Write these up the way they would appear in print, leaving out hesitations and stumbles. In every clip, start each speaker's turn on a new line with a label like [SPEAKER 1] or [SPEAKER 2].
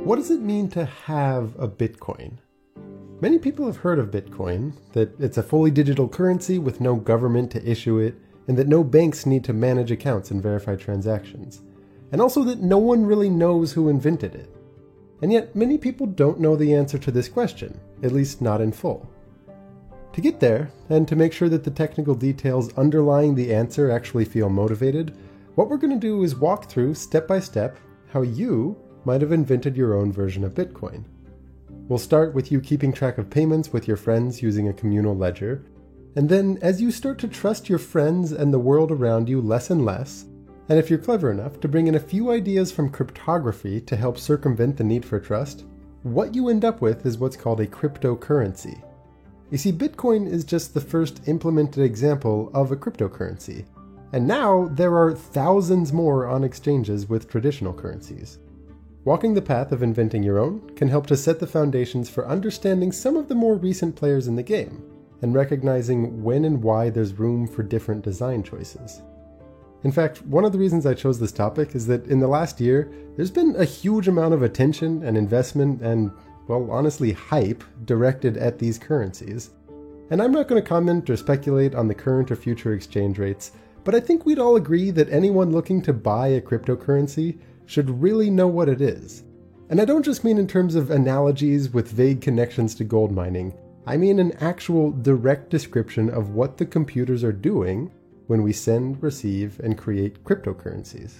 [SPEAKER 1] What does it mean to have a Bitcoin? Many people have heard of Bitcoin, that it's a fully digital currency with no government to issue it, and that no banks need to manage accounts and verify transactions. And also that no one really knows who invented it. And yet, many people don't know the answer to this question, at least not in full. To get there, and to make sure that the technical details underlying the answer actually feel motivated, what we're going to do is walk through, step by step, how you might have invented your own version of Bitcoin. We'll start with you keeping track of payments with your friends using a communal ledger, and then as you start to trust your friends and the world around you less and less, and if you're clever enough to bring in a few ideas from cryptography to help circumvent the need for trust, what you end up with is what's called a cryptocurrency. You see, Bitcoin is just the first implemented example of a cryptocurrency, and now there are thousands more on exchanges with traditional currencies. Walking the path of inventing your own can help to set the foundations for understanding some of the more recent players in the game, and recognizing when and why there's room for different design choices. In fact, one of the reasons I chose this topic is that in the last year, there's been a huge amount of attention and investment and, well, honestly, hype directed at these currencies. And I'm not going to comment or speculate on the current or future exchange rates, but I think we'd all agree that anyone looking to buy a cryptocurrency should really know what it is. And I don't just mean in terms of analogies with vague connections to gold mining. I mean an actual direct description of what the computers are doing when we send, receive, and create cryptocurrencies.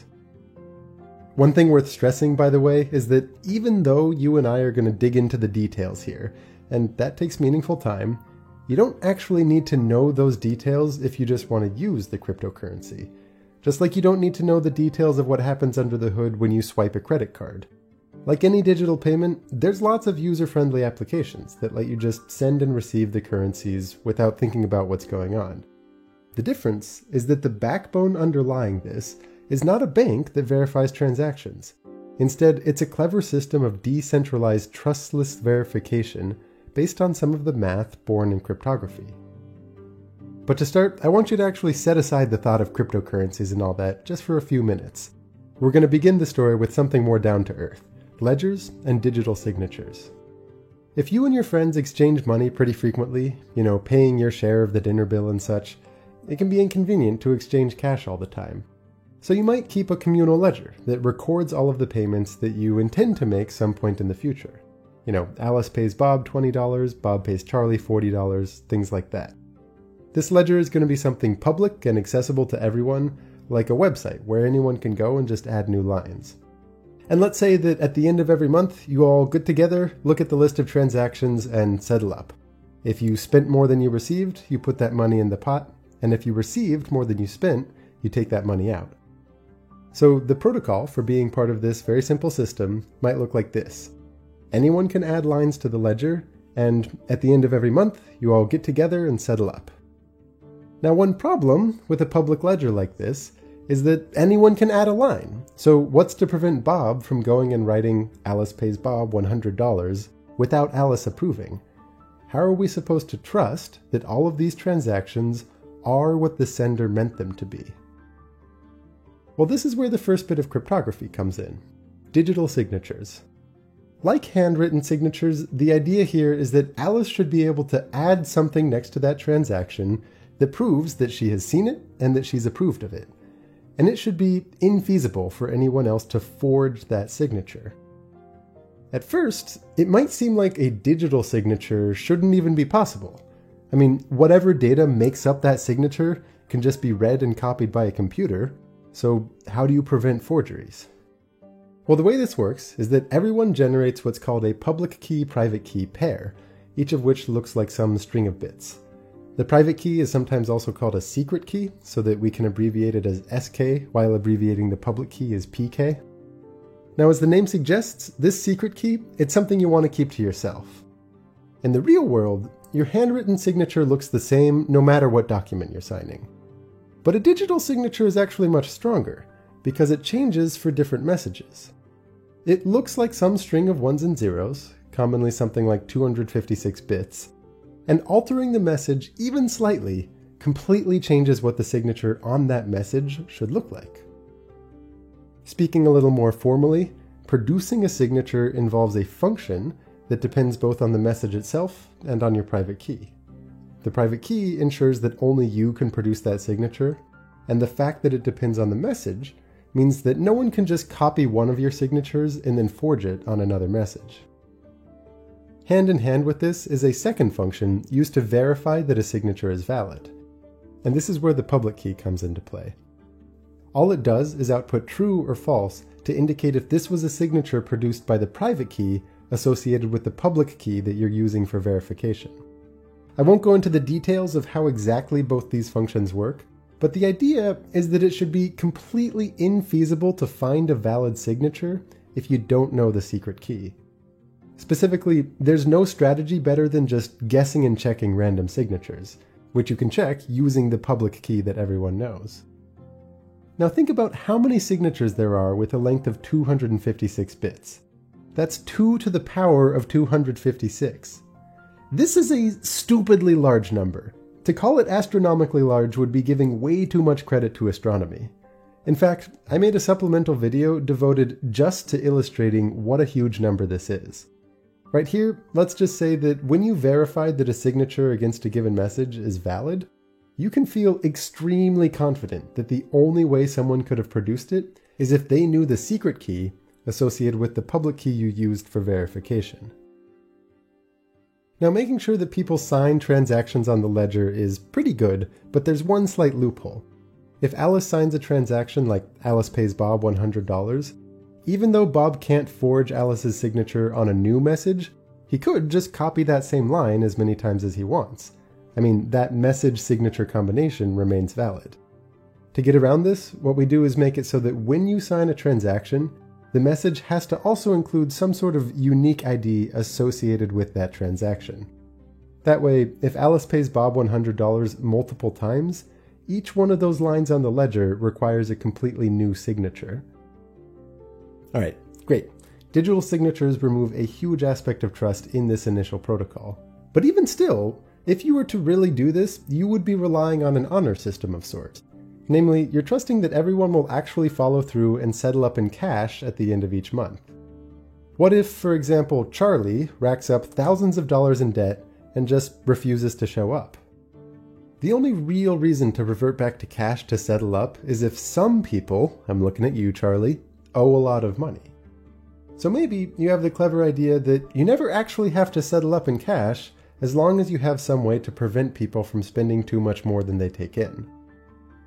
[SPEAKER 1] One thing worth stressing, by the way, is that even though you and I are going to dig into the details here, and that takes meaningful time, you don't actually need to know those details if you just want to use the cryptocurrency. Just like you don't need to know the details of what happens under the hood when you swipe a credit card. Like any digital payment, there's lots of user-friendly applications that let you just send and receive the currencies without thinking about what's going on. The difference is that the backbone underlying this is not a bank that verifies transactions. Instead, it's a clever system of decentralized trustless verification based on some of the math born in cryptography. But to start, I want you to actually set aside the thought of cryptocurrencies and all that just for a few minutes. We're going to begin the story with something more down to earth: ledgers and digital signatures. If you and your friends exchange money pretty frequently, paying your share of the dinner bill and such, it can be inconvenient to exchange cash all the time. So you might keep a communal ledger that records all of the payments that you intend to make some point in the future. Alice pays Bob $20, Bob pays Charlie $40, things like that. This ledger is going to be something public and accessible to everyone, like a website where anyone can go and just add new lines. And let's say that at the end of every month, you all get together, look at the list of transactions, and settle up. If you spent more than you received, you put that money in the pot, and if you received more than you spent, you take that money out. So the protocol for being part of this very simple system might look like this. Anyone can add lines to the ledger, and at the end of every month, you all get together and settle up. Now, one problem with a public ledger like this is that anyone can add a line. So what's to prevent Bob from going and writing Alice pays Bob $100 without Alice approving? How are we supposed to trust that all of these transactions are what the sender meant them to be? Well, this is where the first bit of cryptography comes in: digital signatures. Like handwritten signatures, the idea here is that Alice should be able to add something next to that transaction that proves that she has seen it and that she's approved of it. And it should be infeasible for anyone else to forge that signature. At first, it might seem like a digital signature shouldn't even be possible. I mean, whatever data makes up that signature can just be read and copied by a computer, so how do you prevent forgeries? Well, the way this works is that everyone generates what's called a public key-private key pair, each of which looks like some string of bits. The private key is sometimes also called a secret key, so that we can abbreviate it as SK while abbreviating the public key as PK. Now, as the name suggests, this secret key, it's something you want to keep to yourself. In the real world, your handwritten signature looks the same no matter what document you're signing. But a digital signature is actually much stronger, because it changes for different messages. It looks like some string of ones and zeros, commonly something like 256 bits, and altering the message even slightly completely changes what the signature on that message should look like. Speaking a little more formally, producing a signature involves a function that depends both on the message itself and on your private key. The private key ensures that only you can produce that signature, and the fact that it depends on the message means that no one can just copy one of your signatures and then forge it on another message. Hand in hand with this is a second function used to verify that a signature is valid. And this is where the public key comes into play. All it does is output true or false to indicate if this was a signature produced by the private key associated with the public key that you're using for verification. I won't go into the details of how exactly both these functions work, but the idea is that it should be completely infeasible to find a valid signature if you don't know the secret key. Specifically, there's no strategy better than just guessing and checking random signatures, which you can check using the public key that everyone knows. Now think about how many signatures there are with a length of 256 bits. That's 2 to the power of 256. This is a stupidly large number. To call it astronomically large would be giving way too much credit to astronomy. In fact, I made a supplemental video devoted just to illustrating what a huge number this is. Right here, let's just say that when you verified that a signature against a given message is valid, you can feel extremely confident that the only way someone could have produced it is if they knew the secret key associated with the public key you used for verification. Now, making sure that people sign transactions on the ledger is pretty good, but there's one slight loophole. If Alice signs a transaction like Alice pays Bob $100, even though Bob can't forge Alice's signature on a new message, he could just copy that same line as many times as he wants. I mean, that message-signature combination remains valid. To get around this, what we do is make it so that when you sign a transaction, the message has to also include some sort of unique ID associated with that transaction. That way, if Alice pays Bob $100 multiple times, each one of those lines on the ledger requires a completely new signature. Alright, great. Digital signatures remove a huge aspect of trust in this initial protocol. But even still, if you were to really do this, you would be relying on an honor system of sorts. Namely, you're trusting that everyone will actually follow through and settle up in cash at the end of each month. What if, for example, Charlie racks up thousands of dollars in debt and just refuses to show up? The only real reason to revert back to cash to settle up is if some people, I'm looking at you, Charlie, owe a lot of money. So maybe you have the clever idea that you never actually have to settle up in cash as long as you have some way to prevent people from spending too much more than they take in.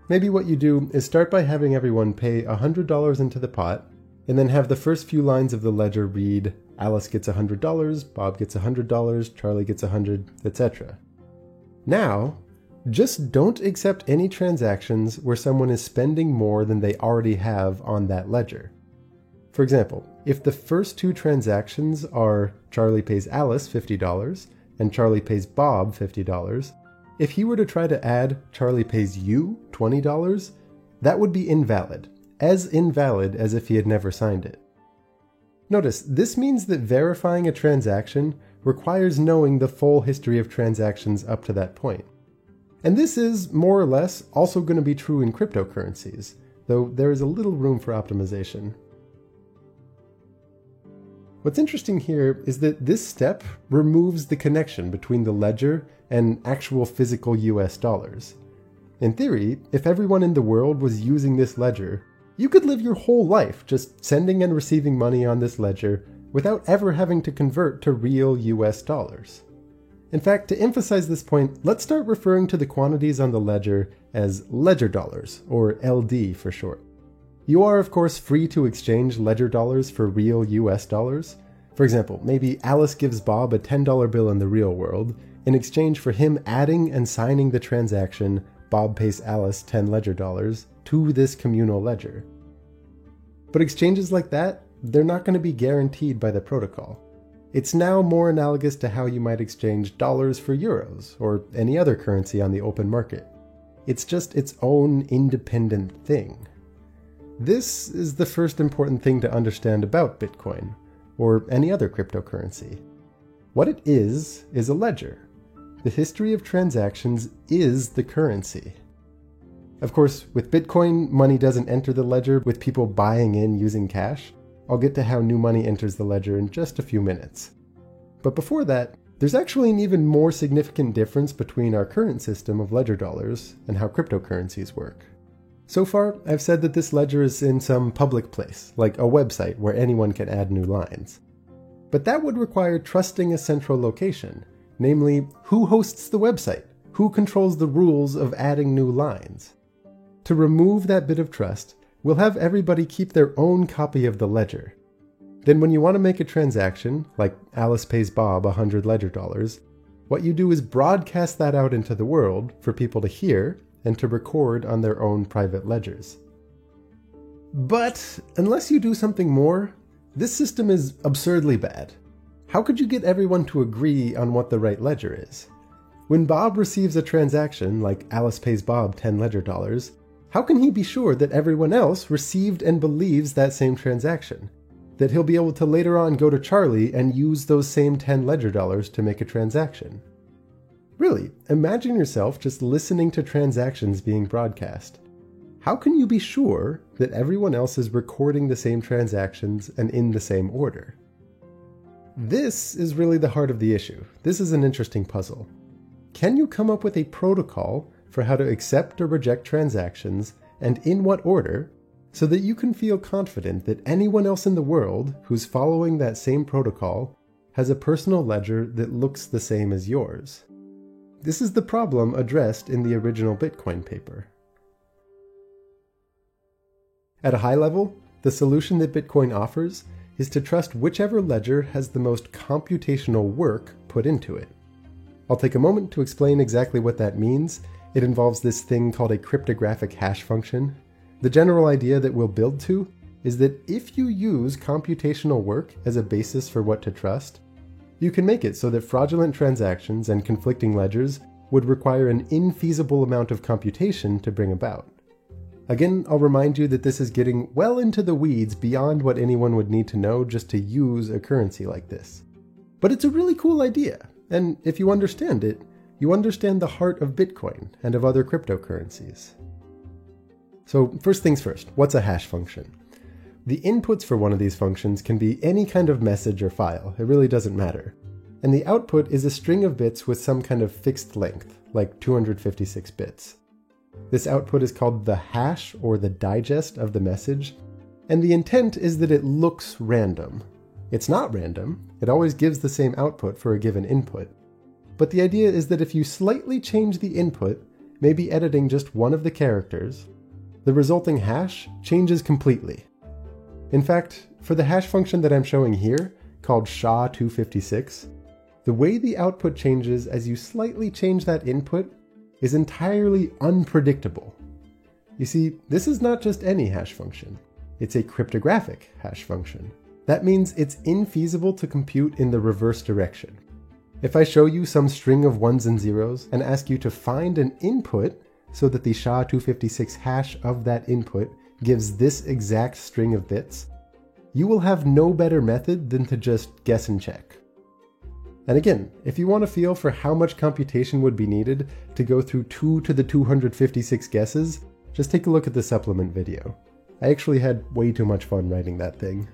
[SPEAKER 1] Maybe what you do is start by having everyone pay $100 into the pot, and then have the first few lines of the ledger read, Alice gets $100, Bob gets $100, Charlie gets $100, etc. Now, just don't accept any transactions where someone is spending more than they already have on that ledger. For example, if the first two transactions are Charlie pays Alice $50 and Charlie pays Bob $50, if he were to try to add Charlie pays you $20, that would be invalid as if he had never signed it. Notice, this means that verifying a transaction requires knowing the full history of transactions up to that point. And this is, more or less, also going to be true in cryptocurrencies, though there is a little room for optimization. What's interesting here is that this step removes the connection between the ledger and actual physical US dollars. In theory, if everyone in the world was using this ledger, you could live your whole life just sending and receiving money on this ledger without ever having to convert to real US dollars. In fact, to emphasize this point, let's start referring to the quantities on the ledger as ledger dollars, or LD for short. You are, of course, free to exchange ledger dollars for real US dollars. For example, maybe Alice gives Bob a $10 bill in the real world in exchange for him adding and signing the transaction Bob pays Alice 10 ledger dollars to this communal ledger. But exchanges like that, they're not going to be guaranteed by the protocol. It's now more analogous to how you might exchange dollars for euros or any other currency on the open market. It's just its own independent thing. This is the first important thing to understand about Bitcoin, or any other cryptocurrency. What it is a ledger. The history of transactions is the currency. Of course, with Bitcoin, money doesn't enter the ledger with people buying in using cash. I'll get to how new money enters the ledger in just a few minutes. But before that, there's actually an even more significant difference between our current system of ledger dollars and how cryptocurrencies work. So far, I've said that this ledger is in some public place, like a website where anyone can add new lines. But that would require trusting a central location, namely, who hosts the website? Who controls the rules of adding new lines? To remove that bit of trust, we'll have everybody keep their own copy of the ledger. Then when you want to make a transaction, like Alice pays Bob 100 ledger dollars, what you do is broadcast that out into the world for people to hear and to record on their own private ledgers. But unless you do something more, this system is absurdly bad. How could you get everyone to agree on what the right ledger is? When Bob receives a transaction, like Alice pays Bob 10 ledger dollars, how can he be sure that everyone else received and believes that same transaction? That he'll be able to later on go to Charlie and use those same 10 ledger dollars to make a transaction? Really, imagine yourself just listening to transactions being broadcast. How can you be sure that everyone else is recording the same transactions and in the same order? This is really the heart of the issue. This is an interesting puzzle. Can you come up with a protocol for how to accept or reject transactions, and in what order, so that you can feel confident that anyone else in the world who's following that same protocol has a personal ledger that looks the same as yours? This is the problem addressed in the original Bitcoin paper. At a high level, the solution that Bitcoin offers is to trust whichever ledger has the most computational work put into it. I'll take a moment to explain exactly what that means. It involves this thing called a cryptographic hash function. The general idea that we'll build to is that if you use computational work as a basis for what to trust, you can make it so that fraudulent transactions and conflicting ledgers would require an infeasible amount of computation to bring about. Again, I'll remind you that this is getting well into the weeds beyond what anyone would need to know just to use a currency like this. But it's a really cool idea, and if you understand it, you understand the heart of Bitcoin and of other cryptocurrencies. So first things first, what's a hash function? The inputs for one of these functions can be any kind of message or file, it really doesn't matter. And the output is a string of bits with some kind of fixed length, like 256 bits. This output is called the hash or the digest of the message, and the intent is that it looks random. It's not random, it always gives the same output for a given input. But the idea is that if you slightly change the input, maybe editing just one of the characters, the resulting hash changes completely. In fact, for the hash function that I'm showing here, called SHA-256, the way the output changes as you slightly change that input is entirely unpredictable. You see, this is not just any hash function. It's a cryptographic hash function. That means it's infeasible to compute in the reverse direction. If I show you some string of ones and zeros and ask you to find an input so that the SHA-256 hash of that input gives this exact string of bits, you will have no better method than to just guess and check. And again, if you want to feel for how much computation would be needed to go through 2 to the 256 guesses, just take a look at the supplement video. I actually had way too much fun writing that thing.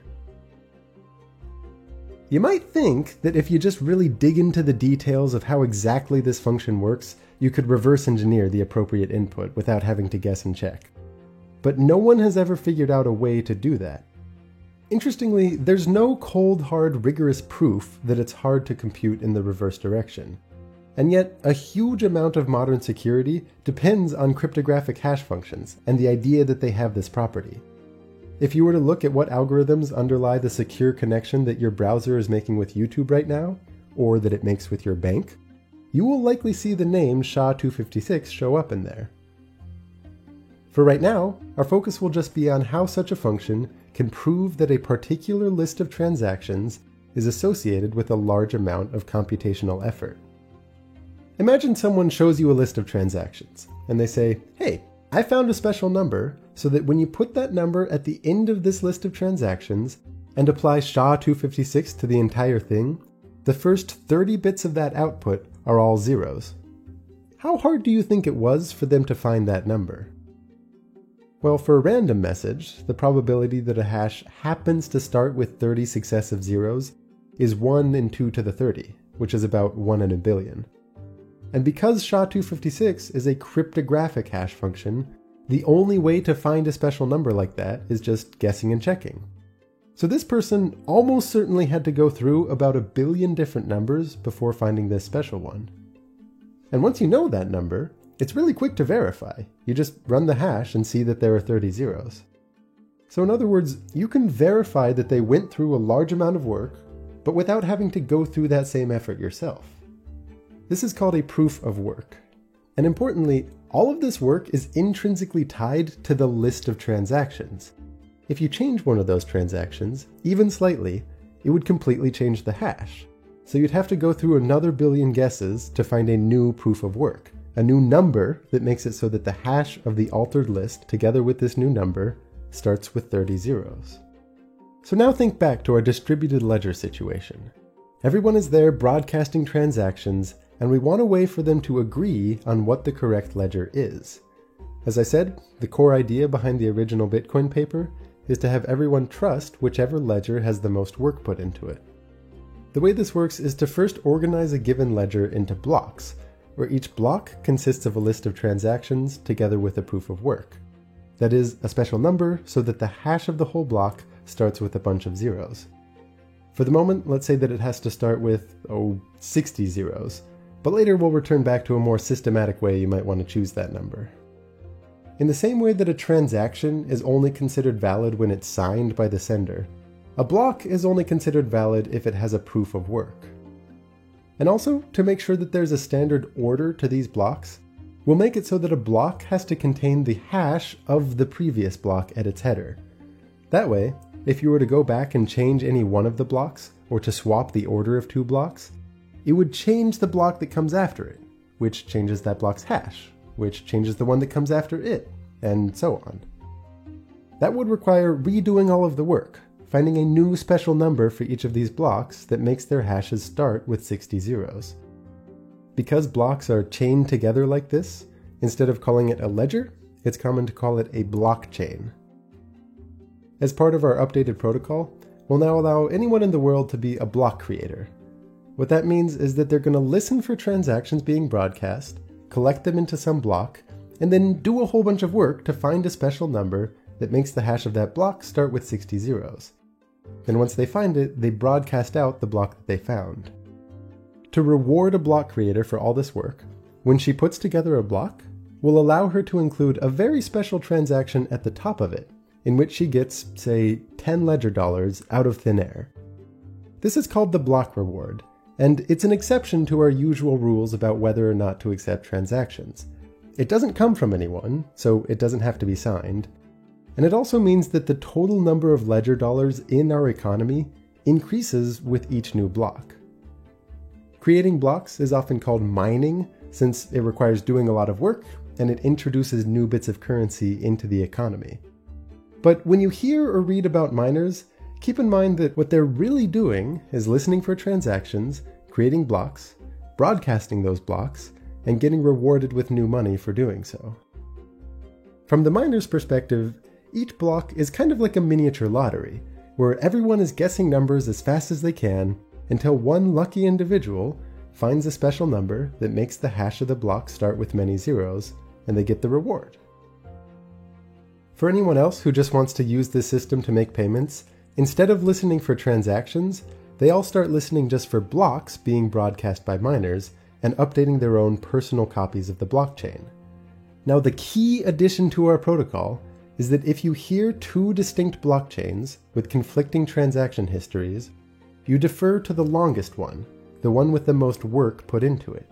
[SPEAKER 1] You might think that if you just really dig into the details of how exactly this function works, you could reverse engineer the appropriate input without having to guess and check. But no one has ever figured out a way to do that. Interestingly, there's no cold, hard, rigorous proof that it's hard to compute in the reverse direction. And yet, a huge amount of modern security depends on cryptographic hash functions and the idea that they have this property. If you were to look at what algorithms underlie the secure connection that your browser is making with YouTube right now, or that it makes with your bank, you will likely see the name SHA-256 show up in there. For right now, our focus will just be on how such a function can prove that a particular list of transactions is associated with a large amount of computational effort. Imagine someone shows you a list of transactions, and they say, "Hey, I found a special number so that when you put that number at the end of this list of transactions and apply SHA-256 to the entire thing, the first 30 bits of that output are all zeros." How hard do you think it was for them to find that number? Well, for a random message, the probability that a hash happens to start with 30 successive zeros is 1 in 2 to the 30, which is about 1 in a billion. And because SHA-256 is a cryptographic hash function, the only way to find a special number like that is just guessing and checking. So this person almost certainly had to go through about 1 billion different numbers before finding this special one. And once you know that number, it's really quick to verify. You just run the hash and see that there are 30 zeros. So in other words, you can verify that they went through a large amount of work, but without having to go through that same effort yourself. This is called a proof of work. And importantly, all of this work is intrinsically tied to the list of transactions. If you change one of those transactions, even slightly, it would completely change the hash. So you'd have to go through another billion guesses to find a new proof of work. A new number that makes it so that the hash of the altered list, together with this new number, starts with 30 zeros. So now think back to our distributed ledger situation. Everyone is there broadcasting transactions, and we want a way for them to agree on what the correct ledger is. As I said, the core idea behind the original Bitcoin paper is to have everyone trust whichever ledger has the most work put into it. The way this works is to first organize a given ledger into blocks, where each block consists of a list of transactions together with a proof of work. That is, a special number so that the hash of the whole block starts with a bunch of zeros. For the moment, let's say that it has to start with, 60 zeros, but later we'll return back to a more systematic way you might want to choose that number. In the same way that a transaction is only considered valid when it's signed by the sender, a block is only considered valid if it has a proof of work. And also, to make sure that there's a standard order to these blocks, we'll make it so that a block has to contain the hash of the previous block at its header. That way, if you were to go back and change any one of the blocks, or to swap the order of two blocks, it would change the block that comes after it, which changes that block's hash, which changes the one that comes after it, and so on. That would require redoing all of the work, finding a new special number for each of these blocks that makes their hashes start with 60 zeros. Because blocks are chained together like this, instead of calling it a ledger, it's common to call it a blockchain. As part of our updated protocol, we'll now allow anyone in the world to be a block creator. What that means is that they're going to listen for transactions being broadcast, collect them into some block, and then do a whole bunch of work to find a special number that makes the hash of that block start with 60 zeros. Then once they find it, they broadcast out the block that they found. To reward a block creator for all this work, when she puts together a block, we'll allow her to include a very special transaction at the top of it, in which she gets, say, 10 ledger dollars out of thin air. This is called the block reward, and it's an exception to our usual rules about whether or not to accept transactions. It doesn't come from anyone, so it doesn't have to be signed. And it also means that the total number of ledger dollars in our economy increases with each new block. Creating blocks is often called mining, since it requires doing a lot of work and it introduces new bits of currency into the economy. But when you hear or read about miners, keep in mind that what they're really doing is listening for transactions, creating blocks, broadcasting those blocks, and getting rewarded with new money for doing so. From the miner's perspective, each block is kind of like a miniature lottery, where everyone is guessing numbers as fast as they can until one lucky individual finds a special number that makes the hash of the block start with many zeros, and they get the reward. For anyone else who just wants to use this system to make payments, instead of listening for transactions, they all start listening just for blocks being broadcast by miners and updating their own personal copies of the blockchain. Now, the key addition to our protocol is that if you hear two distinct blockchains with conflicting transaction histories, you defer to the longest one, the one with the most work put into it.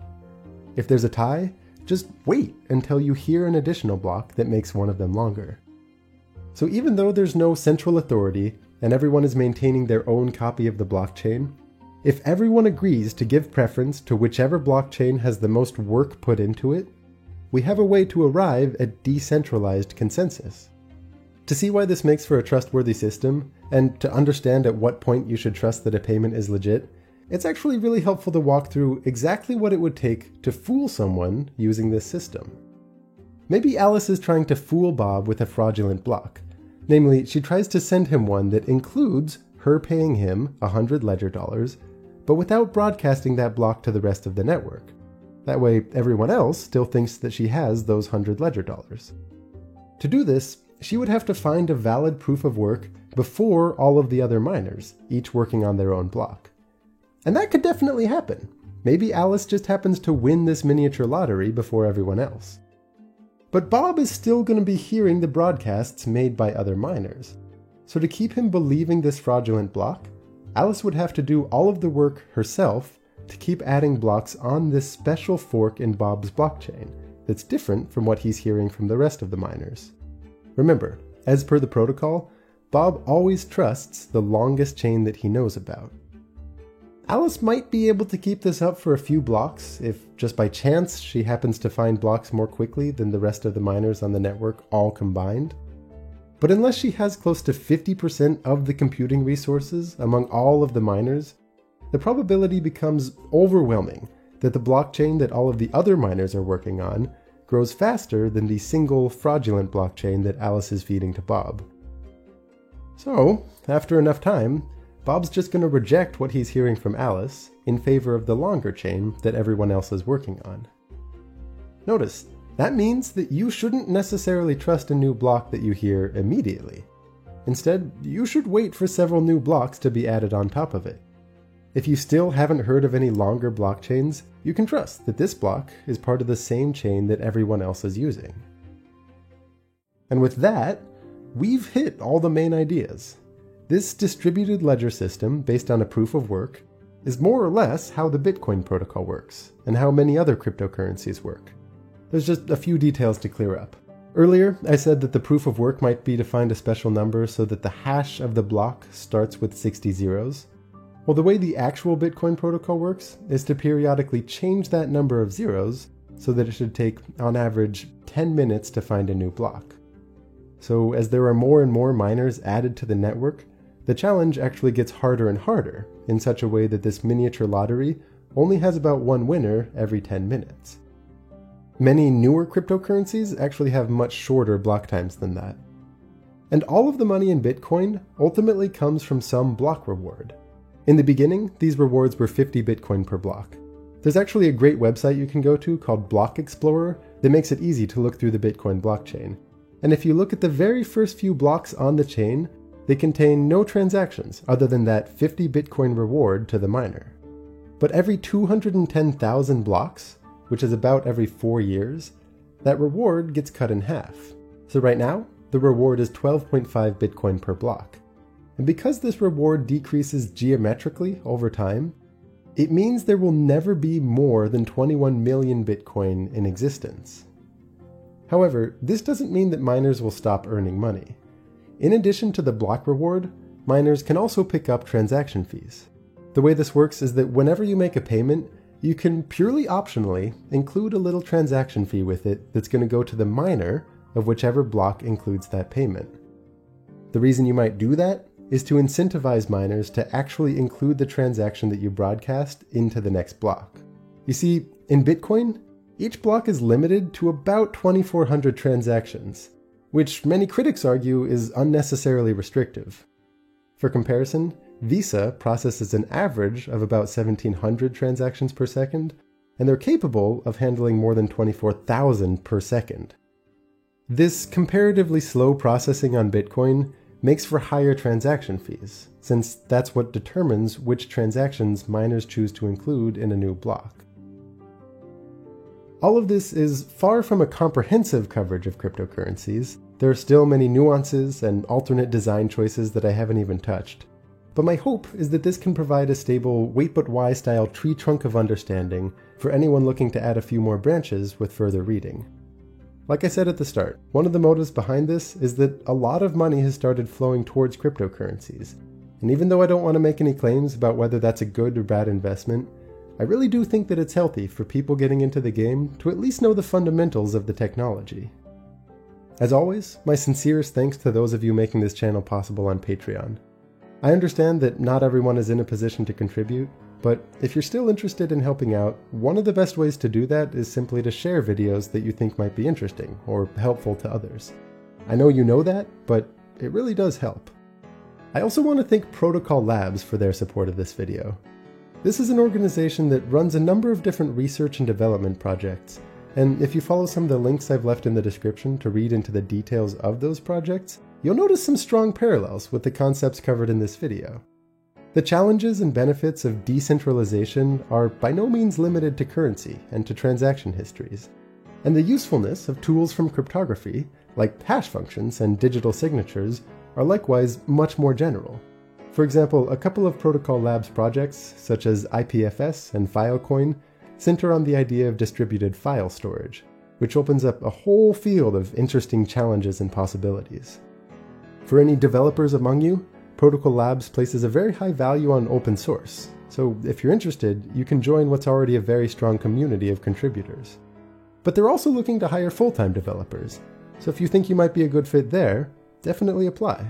[SPEAKER 1] If there's a tie, just wait until you hear an additional block that makes one of them longer. So even though there's no central authority and everyone is maintaining their own copy of the blockchain, if everyone agrees to give preference to whichever blockchain has the most work put into it, we have a way to arrive at decentralized consensus. To see why this makes for a trustworthy system, and to understand at what point you should trust that a payment is legit, it's actually really helpful to walk through exactly what it would take to fool someone using this system. Maybe Alice is trying to fool Bob with a fraudulent block. Namely, she tries to send him one that includes her paying him 100 ledger dollars, but without broadcasting that block to the rest of the network. That way, everyone else still thinks that she has those 100 ledger dollars. To do this, she would have to find a valid proof of work before all of the other miners, each working on their own block. And that could definitely happen. Maybe Alice just happens to win this miniature lottery before everyone else. But Bob is still going to be hearing the broadcasts made by other miners. So to keep him believing this fraudulent block, Alice would have to do all of the work herself to keep adding blocks on this special fork in Bob's blockchain that's different from what he's hearing from the rest of the miners. Remember, as per the protocol, Bob always trusts the longest chain that he knows about. Alice might be able to keep this up for a few blocks if, just by chance, she happens to find blocks more quickly than the rest of the miners on the network all combined. But unless she has close to 50% of the computing resources among all of the miners, the probability becomes overwhelming that the blockchain that all of the other miners are working on grows faster than the single fraudulent blockchain that Alice is feeding to Bob. So, after enough time, Bob's just going to reject what he's hearing from Alice in favor of the longer chain that everyone else is working on. Notice, that means that you shouldn't necessarily trust a new block that you hear immediately. Instead, you should wait for several new blocks to be added on top of it. If you still haven't heard of any longer blockchains, you can trust that this block is part of the same chain that everyone else is using. And with that, we've hit all the main ideas. This distributed ledger system, based on a proof of work, is more or less how the Bitcoin protocol works, and how many other cryptocurrencies work. There's just a few details to clear up. Earlier, I said that the proof of work might be to find a special number so that the hash of the block starts with 60 zeros. Well, the way the actual Bitcoin protocol works is to periodically change that number of zeros so that it should take, on average, 10 minutes to find a new block. So as there are more and more miners added to the network, the challenge actually gets harder and harder in such a way that this miniature lottery only has about one winner every 10 minutes. Many newer cryptocurrencies actually have much shorter block times than that. And all of the money in Bitcoin ultimately comes from some block reward. In the beginning, these rewards were 50 Bitcoin per block. There's actually a great website you can go to called Block Explorer that makes it easy to look through the Bitcoin blockchain. And if you look at the very first few blocks on the chain, they contain no transactions other than that 50 Bitcoin reward to the miner. But every 210,000 blocks, which is about every 4 years, that reward gets cut in half. So right now, the reward is 12.5 Bitcoin per block. And because this reward decreases geometrically over time, it means there will never be more than 21 million Bitcoin in existence. However, this doesn't mean that miners will stop earning money. In addition to the block reward, miners can also pick up transaction fees. The way this works is that whenever you make a payment, you can purely optionally include a little transaction fee with it that's going to go to the miner of whichever block includes that payment. The reason you might do that is to incentivize miners to actually include the transaction that you broadcast into the next block. You see, in Bitcoin, each block is limited to about 2,400 transactions, which many critics argue is unnecessarily restrictive. For comparison, Visa processes an average of about 1,700 transactions per second, and they're capable of handling more than 24,000 per second. This comparatively slow processing on Bitcoin makes for higher transaction fees, since that's what determines which transactions miners choose to include in a new block. All of this is far from a comprehensive coverage of cryptocurrencies. There are still many nuances and alternate design choices that I haven't even touched. But my hope is that this can provide a stable wait but why style tree trunk of understanding for anyone looking to add a few more branches with further reading. Like I said at the start, one of the motives behind this is that a lot of money has started flowing towards cryptocurrencies. And even though I don't want to make any claims about whether that's a good or bad investment, I really do think that it's healthy for people getting into the game to at least know the fundamentals of the technology. As always, my sincerest thanks to those of you making this channel possible on Patreon. I understand that not everyone is in a position to contribute, But if you're still interested in helping out, one of the best ways to do that is simply to share videos that you think might be interesting or helpful to others. I know you know that, but it really does help. I also want to thank Protocol Labs for their support of this video. This is an organization that runs a number of different research and development projects, and if you follow some of the links I've left in the description to read into the details of those projects, you'll notice some strong parallels with the concepts covered in this video. The challenges and benefits of decentralization are by no means limited to currency and to transaction histories, and the usefulness of tools from cryptography, like hash functions and digital signatures, are likewise much more general. For example, a couple of Protocol Labs projects, such as IPFS and Filecoin, center on the idea of distributed file storage, which opens up a whole field of interesting challenges and possibilities. For any developers among you, Protocol Labs places a very high value on open source, so if you're interested, you can join what's already a very strong community of contributors. But they're also looking to hire full-time developers, so if you think you might be a good fit there, definitely apply.